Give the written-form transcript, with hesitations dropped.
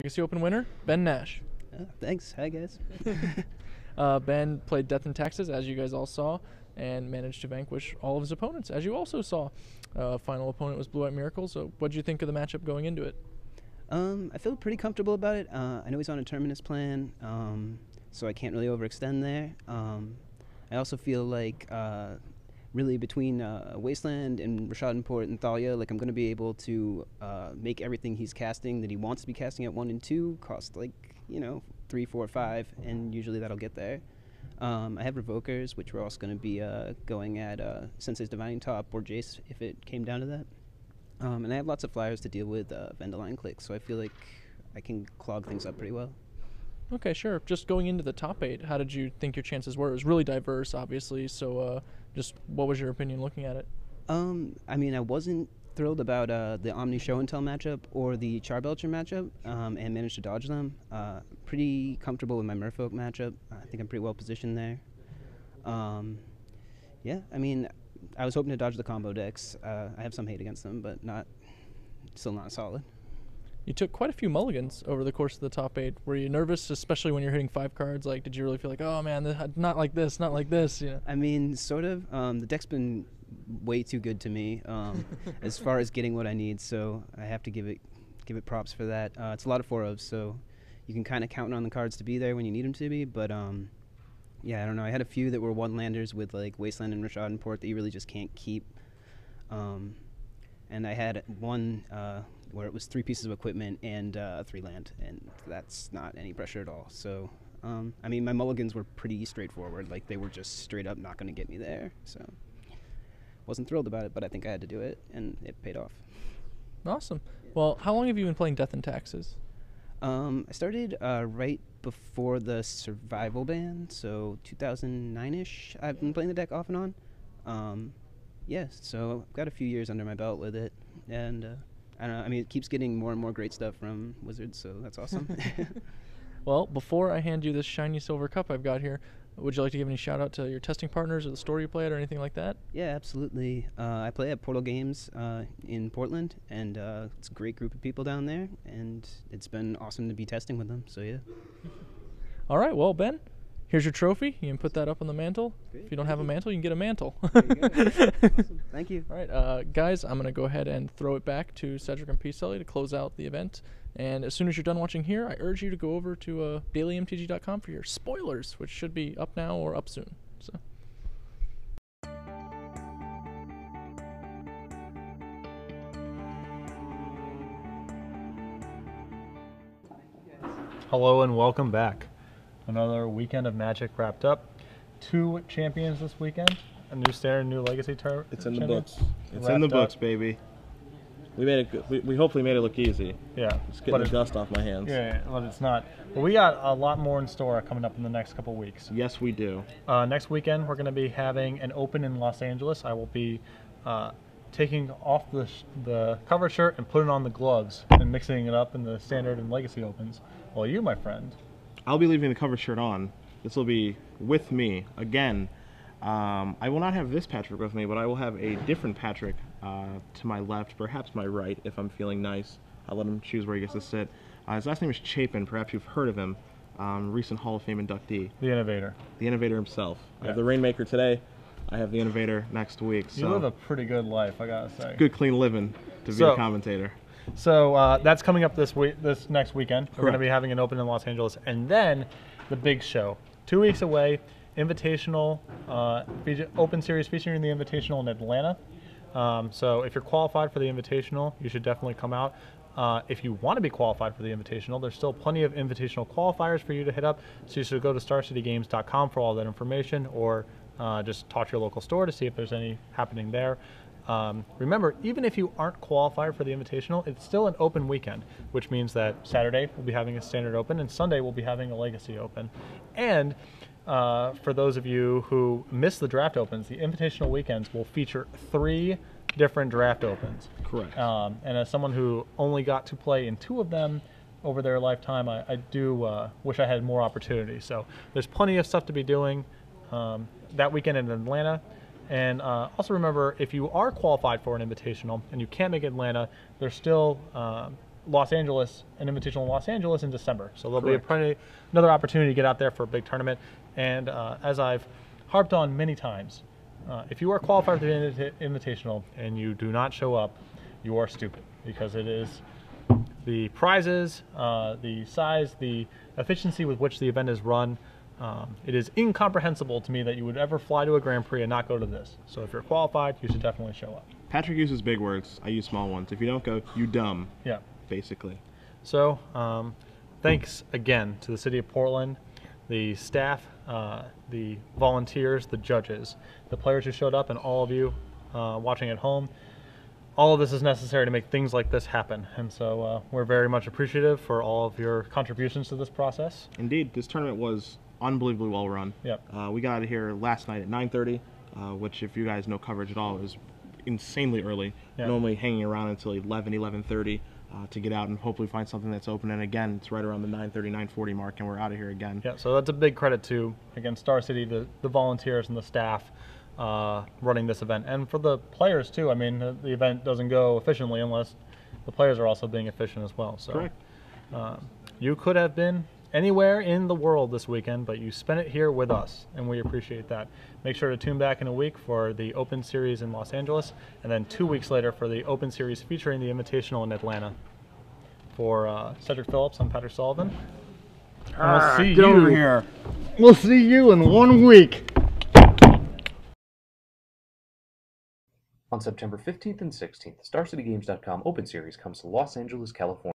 Legacy Open winner, Ben Nash. Thanks. Hi, guys. Ben played Death and Taxes, as you guys all saw, and managed to vanquish all of his opponents, as you also saw. Final opponent was Blue White Miracle. So what did you think of the matchup going into it? I feel pretty comfortable about it. I know he's on a terminus plan, so I can't really overextend there. I also feel like really between Wasteland and SCGPORT and Thalia, like I'm going to be able to make everything he's casting that he wants to be casting at 1 and 2 cost 3, 4, 5, and usually that'll get there. I have Revokers, which we're also going to be going at Sensei's Divining Top or Jace if it came down to that. And I have lots of flyers to deal with Vendaline Click, so I feel like I can clog things up pretty well. Okay, sure. Just going into the top 8, how did you think your chances were? It was really diverse, obviously, so just what was your opinion looking at it? I mean, I wasn't thrilled about the Omni Show and Tell matchup or the Charbelcher matchup, and managed to dodge them. Pretty comfortable with my Merfolk matchup. I think I'm pretty well positioned there. Yeah, I mean, I was hoping to dodge the combo decks. I have some hate against them, but still not solid. You took quite a few mulligans over the course of the top 8. Were you nervous, especially when you're hitting 5 cards? Like, did you really feel like, oh man, not like this, not like this? You know? I mean, sort of. The deck's been way too good to me as far as getting what I need, so I have to give it props for that. It's a lot of 4-ofs, so you can kind of count on the cards to be there when you need them to be, but yeah, I don't know. I had a few that were 1-landers with like Wasteland and SCGPORT that you really just can't keep. And I had one where it was 3 pieces of equipment and 3 land, and that's not any pressure at all. So, I mean, my mulligans were pretty straightforward. Like, they were just straight up not going to get me there. So, wasn't thrilled about it, but I think I had to do it, and it paid off. Awesome. Well, how long have you been playing Death and Taxes? I started right before the survival ban, so 2009-ish. I've been playing the deck off and on. Yeah, so I've got a few years under my belt with it, and I don't know. I mean, it keeps getting more and more great stuff from Wizards, so that's awesome. Well, before I hand you this shiny silver cup I've got here, would you like to give any shout out to your testing partners or the store you play at or anything like that? Yeah, absolutely. I play at Portal Games in Portland, and it's a great group of people down there, and it's been awesome to be testing with them, so yeah. All right, well, Ben, here's your trophy. You can put that up on the mantle. Great. If you don't have a mantle, you can get a mantle. There you go. Awesome. Thank you. All right, guys, I'm going to go ahead and throw it back to Cedric and P-Sully to close out the event. And as soon as you're done watching here, I urge you to go over to dailymtg.com for your spoilers, which should be up now or up soon. So. Hello and welcome back. Another weekend of Magic wrapped up. 2 champions this weekend. A new standard, new legacy tournament. It's in the books. It's in the books, baby. We made it. We hopefully made it look easy. Yeah, Just getting the dust off my hands. Yeah, but it's not. But we got a lot more in store coming up in the next couple weeks. Yes, we do. Next weekend we're going to be having an open in Los Angeles. I will be taking off the cover shirt and putting on the gloves and mixing it up in the standard and legacy opens. Well, you, my friend. I'll be leaving the cover shirt on. This will be with me again. I will not have this Patrick with me, but I will have a different Patrick to my left, perhaps my right, if I'm feeling nice. I'll let him choose where he gets to sit. His last name is Chapin. Perhaps you've heard of him. Recent Hall of Fame inductee. The Innovator. The Innovator himself. Yeah. I have the Rainmaker today. I have the Innovator next week. You live a pretty good life, I gotta say. Good, clean living to be a commentator. So that's coming up this next weekend. Correct. We're going to be having an open in Los Angeles, and then the big show, 2 weeks away. Invitational Open Series featuring the Invitational in Atlanta. So if you're qualified for the Invitational, you should definitely come out. If you want to be qualified for the Invitational, there's still plenty of Invitational qualifiers for you to hit up. So you should go to StarCityGames.com for all that information, or just talk to your local store to see if there's any happening there. Remember, even if you aren't qualified for the Invitational, it's still an open weekend, which means that Saturday we'll be having a Standard Open and Sunday we'll be having a Legacy Open. And for those of you who miss the draft opens, the Invitational weekends will feature 3 different draft opens. Correct. And as someone who only got to play in 2 of them over their lifetime, I do wish I had more opportunity. So there's plenty of stuff to be doing that weekend in Atlanta. And also remember, if you are qualified for an Invitational and you can't make Atlanta, there's still Los Angeles, an Invitational in Los Angeles in December. So there'll Correct. be another opportunity to get out there for a big tournament. And as I've harped on many times, if you are qualified for the Invitational and you do not show up, you are stupid, because it is the prizes, the size, the efficiency with which the event is run. It is incomprehensible to me that you would ever fly to a Grand Prix and not go to this. So if you're qualified, you should definitely show up. Patrick uses big words. I use small ones. If you don't go, you dumb. Yeah. Basically. So thanks again to the City of Portland, the staff, the volunteers, the judges, the players who showed up, and all of you watching at home. All of this is necessary to make things like this happen, and so we're very much appreciative for all of your contributions to this process. Indeed, this tournament was unbelievably well run. Yep. We got out of here last night at 9:30, which, if you guys know coverage at all, is insanely early. Yep. Normally hanging around until 11:30 to get out and hopefully find something that's open. And again, it's right around the 9:30, 9:40 mark, and we're out of here again. Yeah, so that's a big credit to, again, Star City, the volunteers and the staff running this event, and for the players too. I mean, the event doesn't go efficiently unless the players are also being efficient as well. So Correct. You could have been anywhere in the world this weekend, but you spent it here with us, and we appreciate that. Make sure to tune back in a week for the Open Series in Los Angeles, and then 2 weeks later for the Open Series featuring the Invitational in Atlanta. For Cedric Phillips, I'm Patrick Sullivan. And we'll see Get over here. We'll see you in 1 week. On September 15th and 16th, the StarCityGames.com Open Series comes to Los Angeles, California.